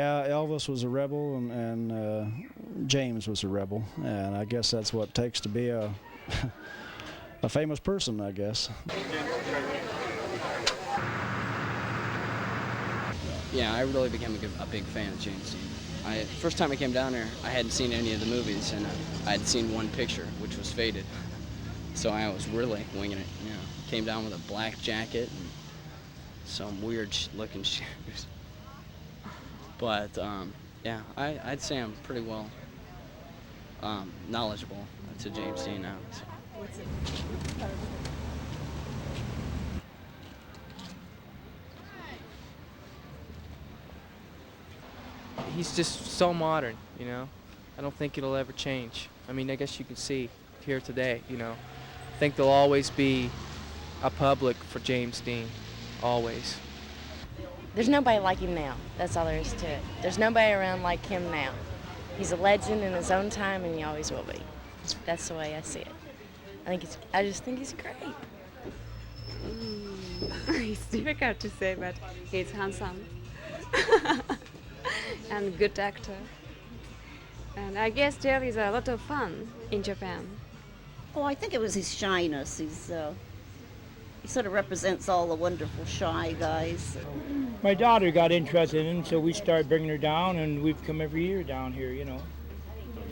Yeah, Elvis was a rebel, and James was a rebel, and I guess that's what it takes to be a a famous person, I guess. Yeah, I really became a big fan of James Dean. First time I came down here, I hadn't seen any of the movies, and I had seen one picture, which was Faded. So I was really winging it. You know, came down with a black jacket and some weird looking shoes. But yeah, I'd say I'm pretty well knowledgeable to James Dean now. So. He's just so modern, you know. I don't think it'll ever change. I mean, I guess you can see here today, you know. I think there'll always be a public for James Dean, always. There's nobody like him now. That's all there is to it. There's nobody around like him now. He's a legend in his own time, and he always will be. That's the way I see it. I just think he's great. It's difficult to say, but he's handsome and good actor. And I guess there is a lot of fun in Japan. Oh, I think it was his shyness. He sort of represents all the wonderful shy guys. My daughter got interested in him, so we started bringing her down, and we've come every year down here, you know.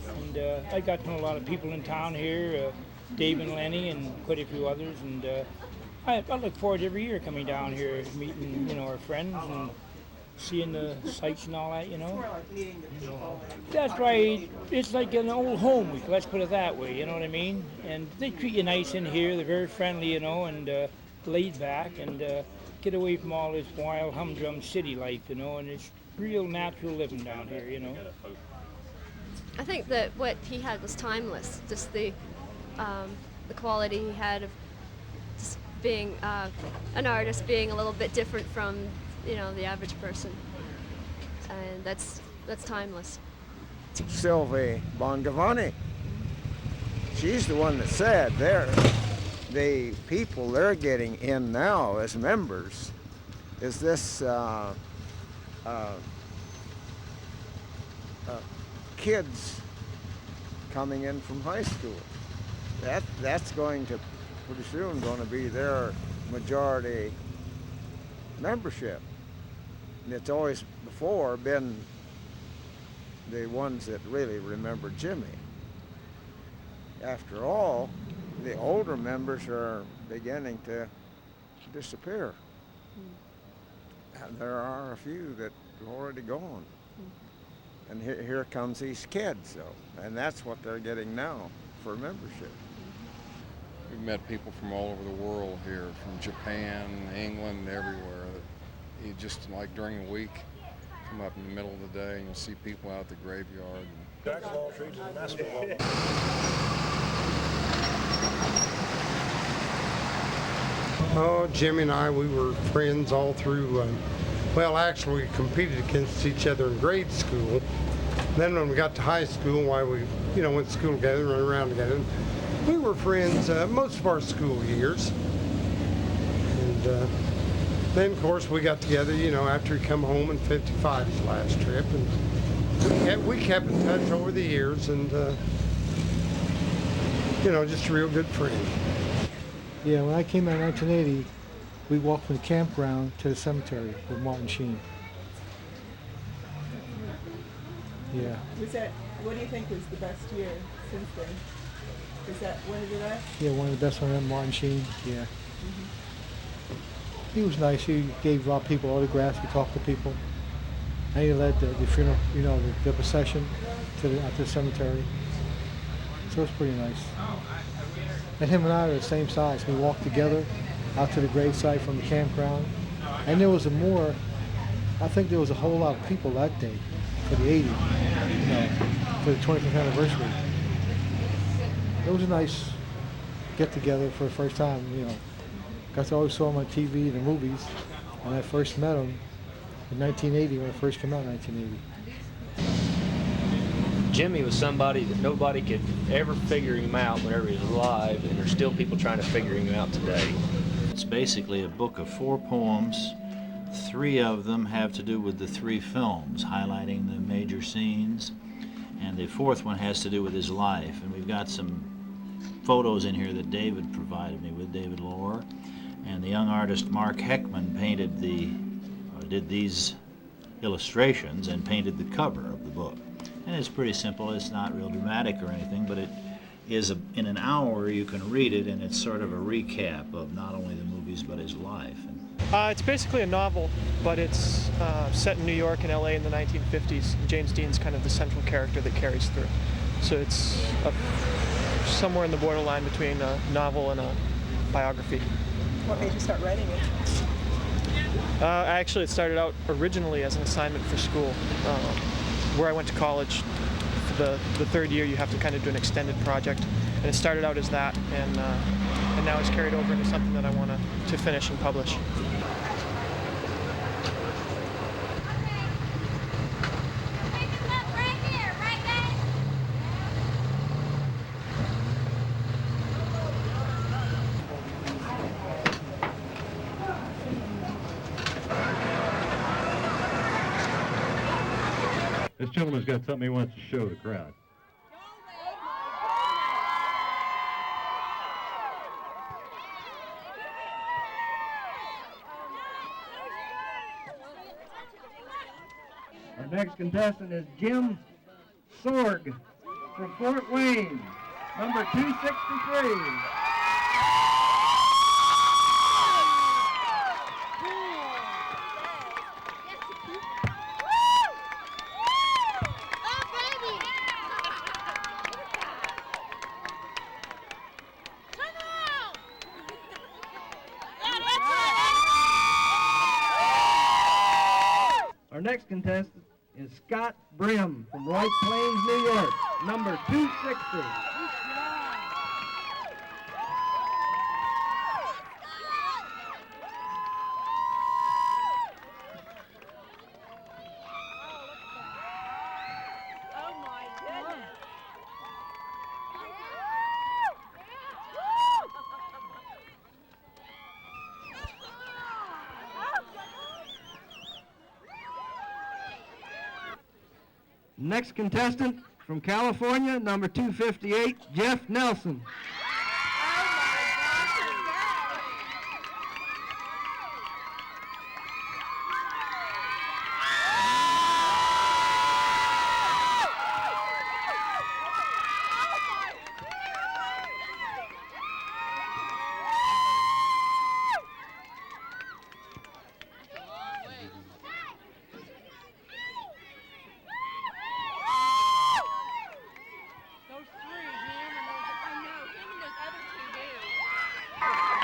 And I got to know a lot of people in town here, Dave and Lenny and quite a few others, and I look forward to every year coming down here, meeting, you know, our friends and seeing the sights and all that, you know. That's right. It's like an old home week, let's put it that way, you know what I mean? And they treat you nice in here. They're very friendly, you know, and laid back, and get away from all this wild humdrum city life, you know, and it's real natural living down here, you know. I think that what he had was timeless. Just the quality he had of just being an artist, being a little bit different from, you know, the average person, and that's timeless. Sylvie Bongavani. She's the one that said the people they're getting in now as members is this kids coming in from high school. That's going to pretty soon going to be their majority membership. And it's always before been the ones that really remember Jimmy. After all, the older members are beginning to disappear. And there are a few that have already gone. And here comes these kids, though, and that's what they're getting now for membership. We've met people from all over the world here, from Japan, England, everywhere. You just, like during the week, come up in the middle of the day and you'll see people out at the graveyard. Jack of all trades and master of all. Oh, Jimmy and I, we were friends all through, well, actually we competed against each other in grade school. Then when we got to high school, why we, you know, went to school together, run around together. We were friends most of our school years. And then, of course, we got together, you know, after he come home in 55 his last trip. And we kept in touch over the years, and, you know, just a real good friend. Yeah, when I came out in 1980, we walked from the campground to the cemetery with Martin Sheen. Yeah. What do you think was the best year since then? Is that one of the best? Yeah, one of the best ones, Martin Sheen, yeah. He was nice. He gave a lot of people autographs. He talked to people. And he led the funeral, you know, the procession to the cemetery. So it's pretty nice. And him and I are the same size. We walked together out to the gravesite from the campground. And there was I think there was a whole lot of people that day for the 80s, you know, for the 25th anniversary. It was a nice get-together for the first time, you know. Because I always saw him on TV and the movies, and I first met him in 1980 when I first came out in 1980. Jimmy was somebody that nobody could ever figure him out whenever he was alive, and there's still people trying to figure him out today. It's basically a book of 4 poems 3 of them have to do with the 3 films, highlighting the major scenes, and the 4th one has to do with his life. And we've got some photos in here that David provided me with, David Lohr, and the young artist Mark Heckman did these illustrations and painted the cover of the book. And it's pretty simple. It's not real dramatic or anything, but it is in an hour you can read it, and it's sort of a recap of not only the movies but his life. It's basically a novel, but it's set in New York and LA in the 1950s. James Dean's kind of the central character that carries through. So it's somewhere in the borderline between a novel and a biography. What made you start writing it? Actually, it started out originally as an assignment for school. Where I went to college, for the 3rd year, you have to kind of do an extended project. And it started out as that, and now it's carried over into something that I want to finish and publish. This gentleman's got something he wants to show the crowd. Our next contestant is Jim Sorg from Fort Wayne, number 263. Our next contestant is Scott Brim from White Plains, New York, number 260. Next contestant from California, number 258, Jeff Nelson.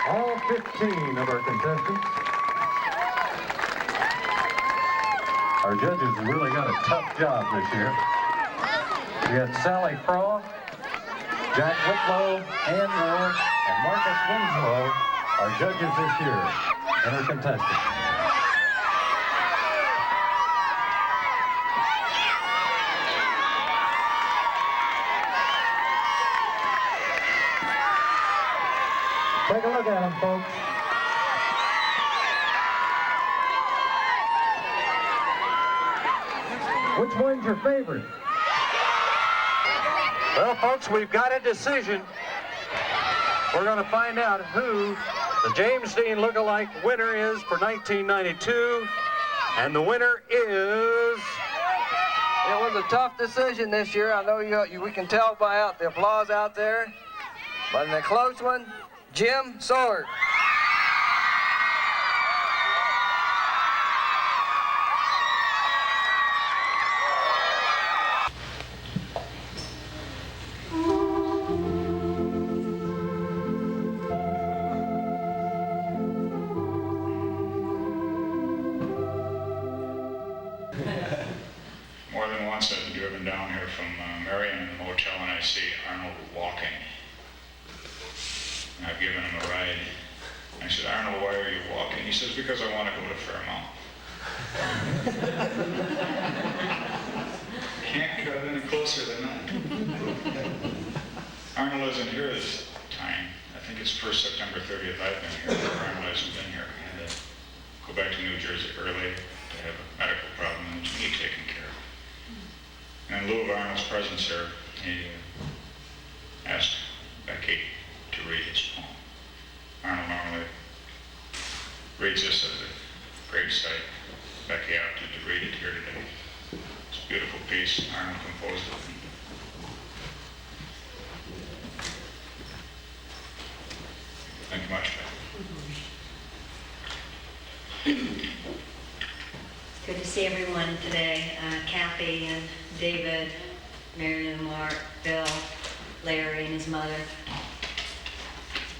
All 15 of our contestants. Our judges have really got a tough job this year. We had Sally Frost, Jack Whitlow, Ann Moore, and Marcus Winslow, our judges this year, and our contestants. Take a look at them, folks. Which one's your favorite? Well, folks, we've got a decision. We're going to find out who the James Dean Lookalike winner is for 1992. And the winner is... It was a tough decision this year. I know we can tell by the applause out there. But in a close one, Jim Sorg. More than once I've driven down here from Marion in the motel and I see Arnold walking. And I've given him a ride. I said, Arnold, why are you walking? He says, because I want to go to Fairmount. Can't get any closer than that. Arnold isn't here this time. I think it's first September 30th I've been here. Arnold hasn't been here. He had to go back to New Jersey early to have a medical problem and his knee taken care of. And in lieu of Arnold's presence here, he asked Becky to read his poem. Arnold normally reads this at the gravesite. Becky opted to read it here today. It's a beautiful piece. Arnold composed it. Thank you much, Becky. Good to see everyone today. Kathy and David, Marion, Mark, Bill, Larry and his mother.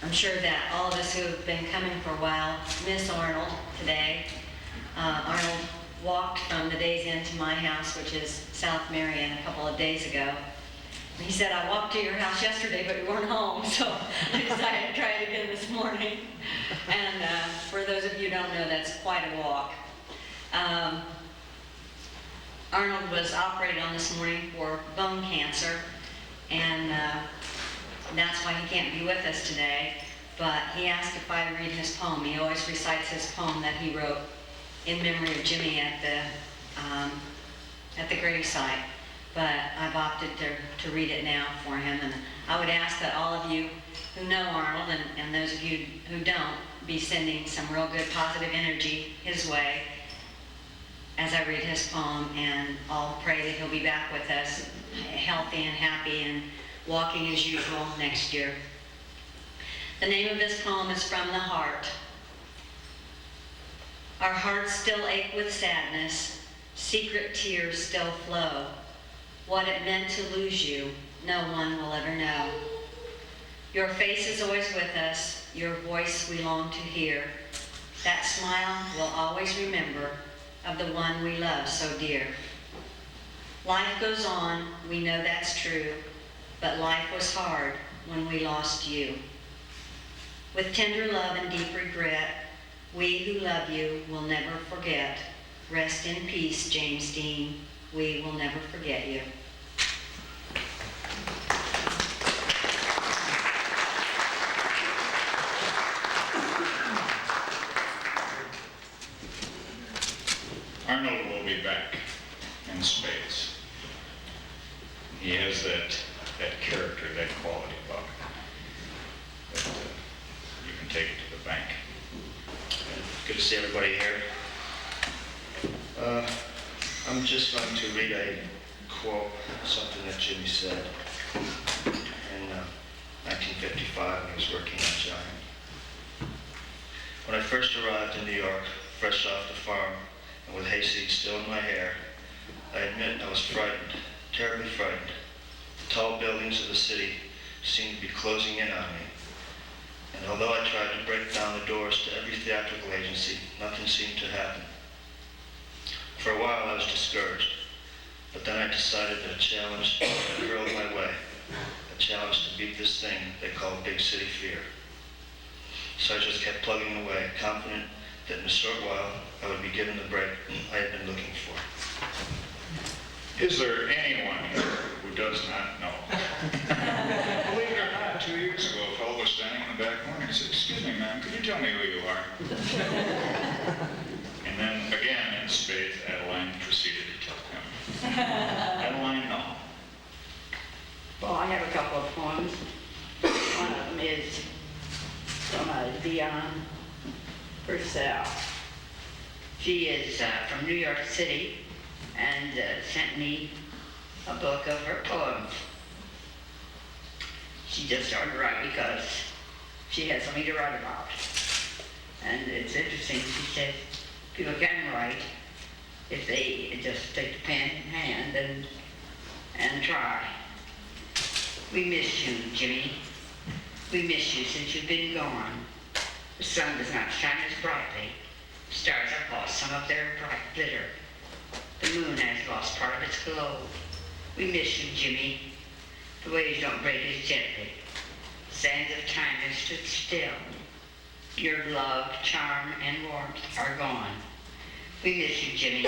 I'm sure that all of us who have been coming for a while miss Arnold today. Arnold walked from the Days Inn to my house, which is South Marion, a couple of days ago. He said, I walked to your house yesterday, but you weren't home, so I decided to try it again this morning. And for those of you who don't know, that's quite a walk. Arnold was operated on this morning for bone cancer, and that's why he can't be with us today. But he asked if I read his poem. He always recites his poem that he wrote in memory of Jimmy at the gravesite. But I've opted to read it now for him. And I would ask that all of you who know Arnold, and those of you who don't, be sending some real good positive energy his way as I read his poem, and I'll pray that he'll be back with us, healthy and happy and walking as usual next year. The name of this poem is From the Heart. Our hearts still ache with sadness, secret tears still flow. What it meant to lose you, no one will ever know. Your face is always with us, your voice we long to hear. That smile we'll always remember of the one we love so dear. Life goes on, we know that's true, but life was hard when we lost you. With tender love and deep regret, we who love you will never forget. Rest in peace, James Dean. We will never forget you. Arnold will be back in spades. He has that character, that quality about him, that you can take it to the bank. Good to see everybody here. I'm just going to read a quote, something that Jimmy said in 1955 when he was working on Giant. When I first arrived in New York, fresh off the farm, and with hayseed still in my hair, I admit I was frightened, terribly frightened. The tall buildings of the city seemed to be closing in on me. And although I tried to break down the doors to every theatrical agency, nothing seemed to happen. For a while I was discouraged, but then I decided that a challenge had hurled my way, a challenge to beat this thing they call big city fear. So I just kept plugging away, confident that in a short while I would be given the break I had been looking for. Is there anyone here who does not know? Believe it or not, 2 years ago, a fellow was standing in the back corner and said, "Excuse me, ma'am, could you tell me who you are?" And then again, in spades, Adeline proceeded to tell him. Adeline, no. Well, I have a couple of poems. One of them is from Dion Purcell. She is from New York City and sent me a book of her poems. She just started to write because she has something to write about. And it's interesting, she says people can write if they just take the pen in hand and try. We miss you, Jimmy. We miss you since you've been gone. The sun does not shine as brightly. Stars have lost some of their bright glitter. The moon has lost part of its glow. We miss you, Jimmy. The waves don't break as gently. Sands of time have stood still. Your love, charm, and warmth are gone. We miss you, Jimmy.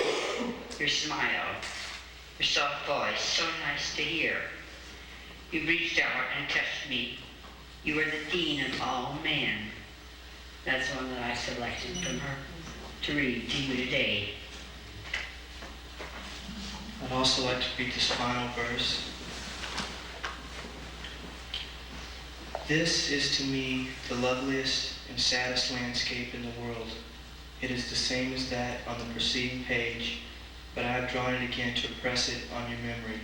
Your smile, your soft voice, so nice to hear. You reached out and touched me. You were the dean of all men. That's one that I selected from her to read to you today. I'd also like to read this final verse. This is to me the loveliest and saddest landscape in the world. It is the same as that on the preceding page, but I have drawn it again to impress it on your memory.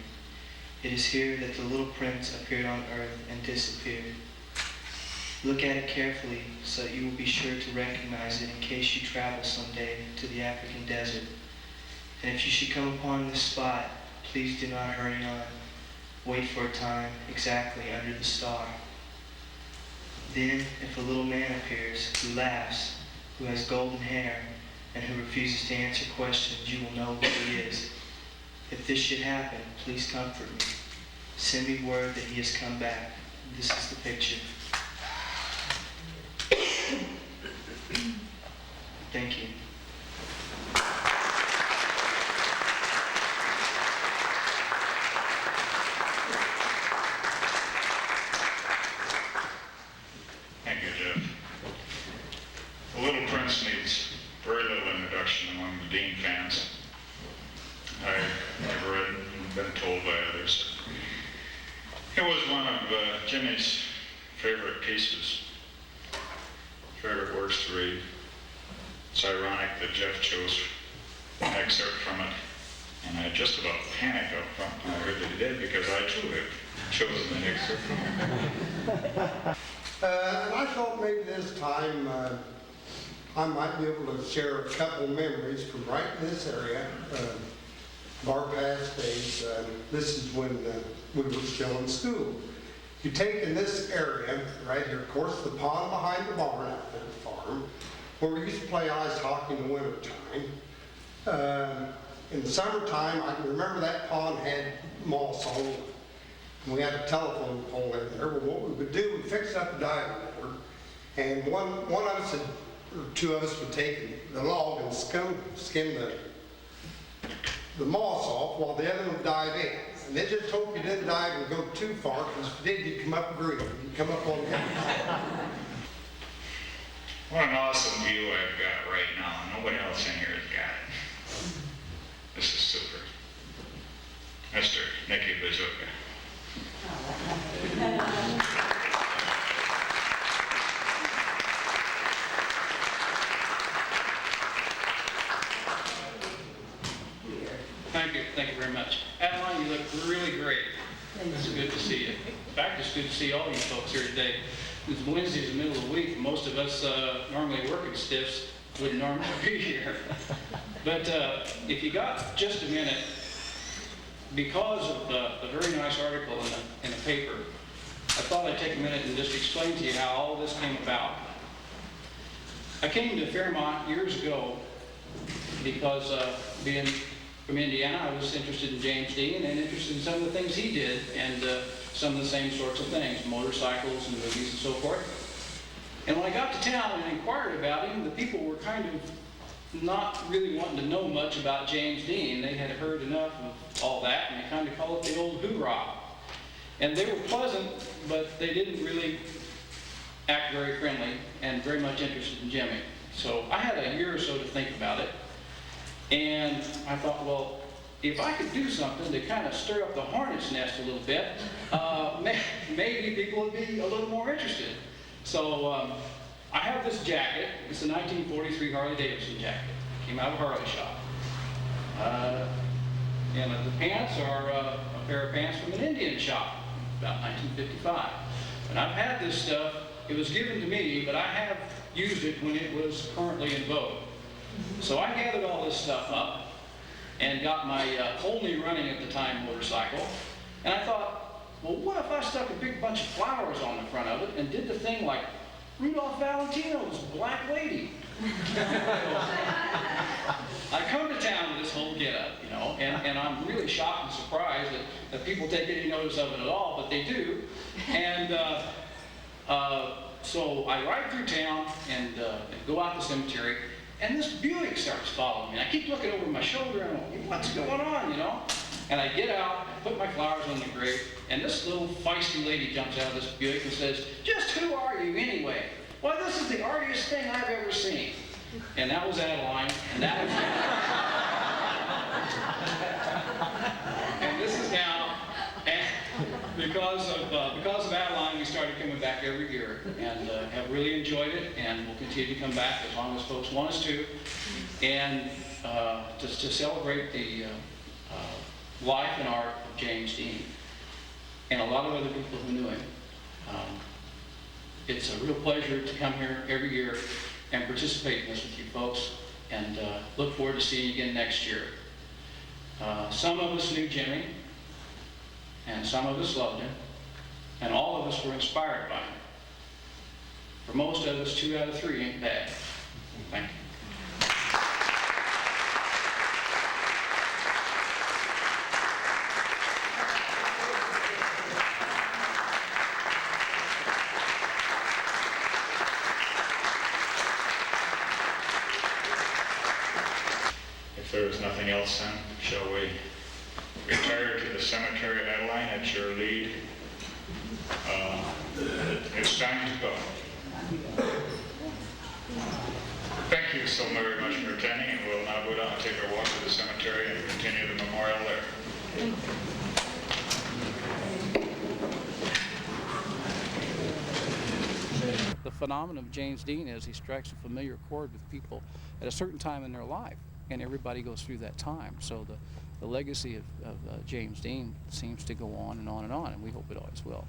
It is here that the little prince appeared on earth and disappeared. Look at it carefully so that you will be sure to recognize it in case you travel someday to the African desert. And if you should come upon this spot, please do not hurry on. Wait for a time exactly under the star. Then, if a little man appears who laughs, who has golden hair, and who refuses to answer questions, you will know who he is. If this should happen, please comfort me. Send me word that he has come back. This is the picture. Thank you. Thank you, Jeff. The Little Prince needs very little introduction among the Dean fans. I've read and been told by others. It was one of Jimmy's favorite pieces, favorite works to read. It's ironic that Jeff chose an excerpt from it, and I just about panicked up front when I heard that he did, because I too have chosen an excerpt from it. And I thought maybe this time I might be able to share a couple memories from right in this area of our past days. This is when we were still in school. You take in this area right here, of course, the pond behind the barn out there at the farm, where we used to play ice hockey in the wintertime. In the summertime, I can remember that pond had moss all over it. And we had a telephone pole in there. But what we would do, we'd fix up a diving board, and one of us, or two of us would take the log and skim the moss off while the other one would dive in. And they just hope you didn't dive and go too far, because if you did, you'd come up green. You'd come up on the other. What an awesome view I've got right now. Nobody else in here has got it. This is super. Mr. Nicky Bazooka. Thank you very much. Adeline, you look really great. It's good to see you. In fact, it's good to see all you folks here today. It's Wednesday's the middle of the week. Most of us normally working stiffs wouldn't normally be here. But if you got just a minute, because of the very nice article in the paper, I thought I'd take a minute and just explain to you how all this came about. I came to Fairmount years ago because being from Indiana, I was interested in James Dean and interested in some of the things he did, and some of the same sorts of things, motorcycles and movies and so forth. And when I got to town and inquired about him, the people were kind of not really wanting to know much about James Dean. They had heard enough of all that, and they kind of called it the old hoorah. And they were pleasant, but they didn't really act very friendly and very much interested in Jimmy. So I had a year or so to think about it. And I thought, well, if I could do something to kind of stir up the hornet's nest a little bit, maybe people would be a little more interested. So I have this jacket. It's a 1943 Harley-Davidson jacket. Came out of a Harley shop. And the pants are a pair of pants from an Indian shop, about 1955. And I've had this stuff. It was given to me, but I have used it when it was currently in vogue. So I gathered all this stuff up and got my only running at the time motorcycle. And I thought, well, what if I stuck a big bunch of flowers on the front of it and did the thing like Rudolph Valentino's Black Lady? I come to town with this whole get-up, you know, and I'm really shocked and surprised that people take any notice of it at all, but they do. And so I ride through town and go out the cemetery. And this Buick starts following me. I keep looking over my shoulder and I'm like, what's going on, you know? And I get out, I put my flowers on the grave, and this little feisty lady jumps out of this Buick and says, just who are you anyway? Why, this is the artiest thing I've ever seen. and that was Adeline, and that was and this is now, and because of Adeline, we started coming back every year, and have really enjoyed it, and we'll continue to come back as long as folks want us to, and to celebrate the life and art of James Dean, and a lot of other people who knew him. It's a real pleasure to come here every year and participate in this with you folks, and look forward to seeing you again next year. Some of us knew Jimmy, and some of us loved him, and all of us were inspired by him. For most of us, 2 out of 3 ain't bad. Thank you. If there is nothing else, then shall we retire to the cemetery, Adeline, at your lead? It's time to go. Thank you so very much for attending, and we'll now go down and take our walk to the cemetery and continue the memorial there. The phenomenon of James Dean is he strikes a familiar chord with people at a certain time in their life, and everybody goes through that time. So the legacy of James Dean seems to go on and on and on, and we hope it always will.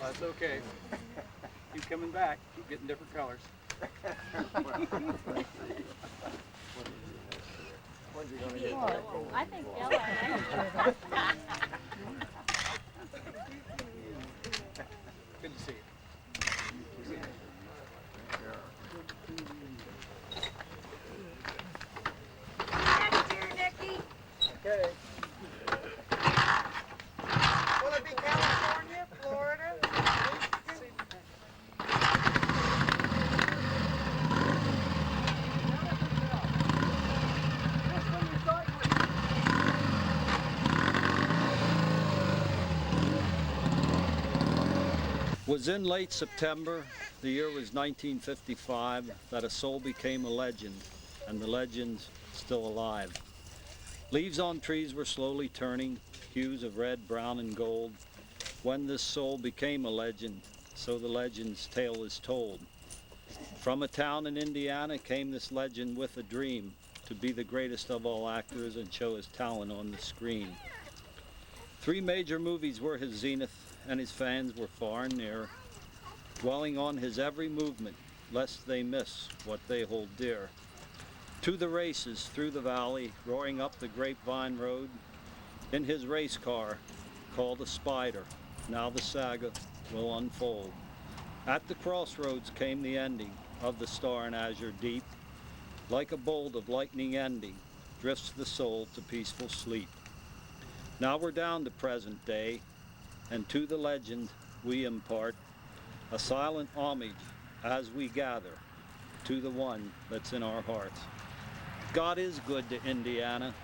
That's okay. Keep coming back. Keep getting different colors. I think yellow. Good to see you. Okay. Will it be California, Florida? Was in late September, the year was 1955, that a soul became a legend, and the legend's still alive. Leaves on trees were slowly turning, hues of red, brown, and gold. When this soul became a legend, so the legend's tale is told. From a town in Indiana came this legend with a dream, to be the greatest of all actors and show his talent on the screen. 3 major movies were his zenith, and his fans were far and near, dwelling on his every movement, lest they miss what they hold dear. To the races, through the valley, roaring up the Grapevine Road, in his race car, called a Spider, now the saga will unfold. At the crossroads came the ending of the star in azure deep. Like a bolt of lightning ending, drifts the soul to peaceful sleep. Now we're down to present day, and to the legend we impart a silent homage as we gather to the one that's in our hearts. God is good to Indiana,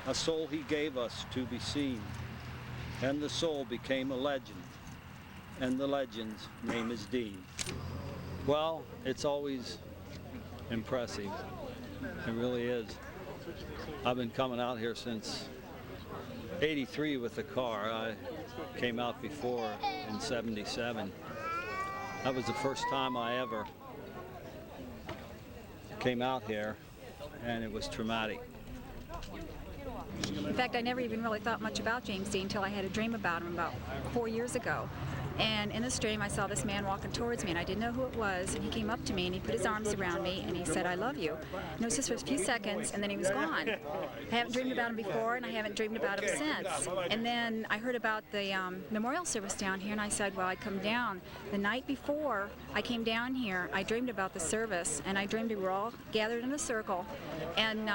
a soul he gave us to be seen. and the soul became a legend, and the legend's name is Dean. Well, it's always impressive. It really is. I've been coming out here since '83 with the car. I came out before in '77. That was the first time I ever came out here, and it was traumatic. In fact, I never even really thought much about James Dean until I had a dream about him about 4 years ago. And in this dream, I saw this man walking towards me, and I didn't know who it was. And he came up to me, and he put his arms around me, and he said, "I love you." And it was just for a few seconds, and then he was gone. I haven't dreamed about him before, and I haven't dreamed about him since. And then I heard about the memorial service down here, and I said, well, I'd come down. The night before I came down here, I dreamed about the service, and I dreamed we were all gathered in a circle. And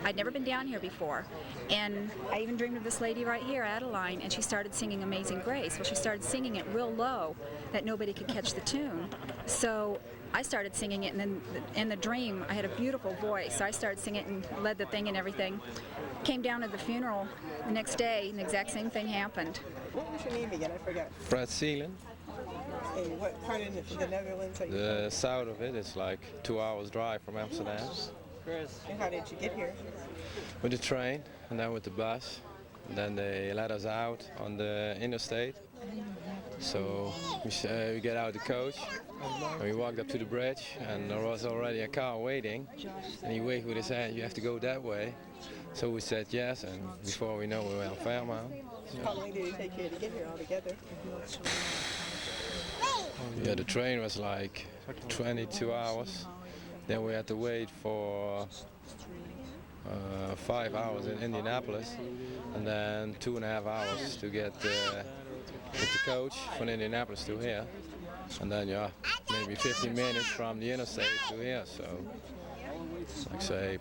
I'd never been down here before. And I even dreamed of this lady right here, Adeline, and she started singing Amazing Grace. Well, she started singing it real low that nobody could catch the tune. So I started singing it, and then in the dream I had a beautiful voice. So I started singing it and led the thing and everything. Came down to the funeral the next day, and the exact same thing happened. What was your name again? I forgot. Fred Seeland. And what part of the Netherlands are you The south of it is like 2 hours drive from Amsterdam. from? And how did you get here? With the train and then with the bus. And then they let us out on the interstate. So we get out the coach and we walked up to the bridge, and there was already a car waiting, and he waved with his hand, "You have to go that way." So we said yes, and before we know we were on Fairmount. How long did it take you to get here altogether? Yeah, the train was like 22 hours. Then we had to wait for 5 hours in Indianapolis, and then 2.5 hours to get with the coach from Indianapolis to here, and then maybe 15 minutes from the interstate to here. So, like say,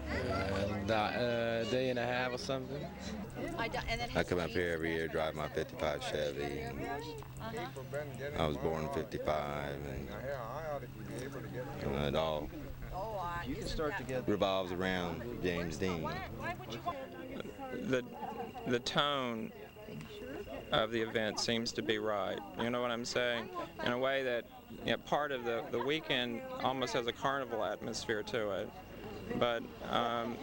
a day and a half or something. I come up here every year, drive my '55 Chevy. And I was born in '55, and it all revolves around James Dean. The tone of the event seems to be right. You know what I'm saying? In a way that part of the weekend almost has a carnival atmosphere to it. But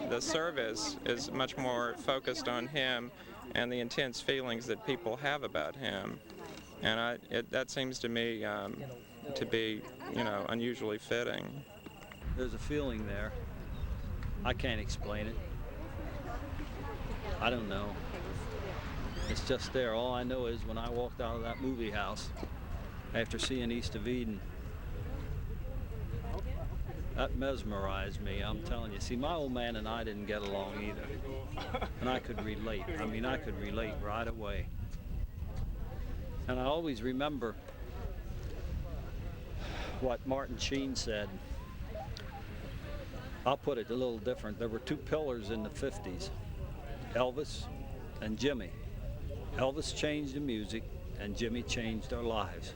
the service is much more focused on him and the intense feelings that people have about him. And that seems to me to be, unusually fitting. There's a feeling there. I can't explain it. I don't know. It's just there. All I know is when I walked out of that movie house after seeing East of Eden, that mesmerized me, I'm telling you. See, my old man and I didn't get along either. And I could relate. I mean, I could relate right away. And I always remember what Martin Sheen said. I'll put it a little different. There were two pillars in the 50s, Elvis and Jimmy. Elvis changed the music, and Jimmy changed our lives.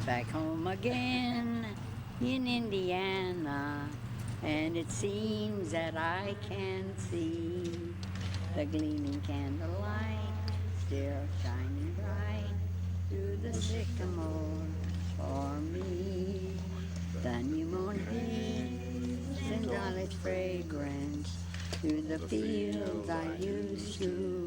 Back home again in Indiana, and it seems that I can see the gleaming candlelight still shining bright through the sycamore for me. The new moon haze sends all its fragrance through the fields I used to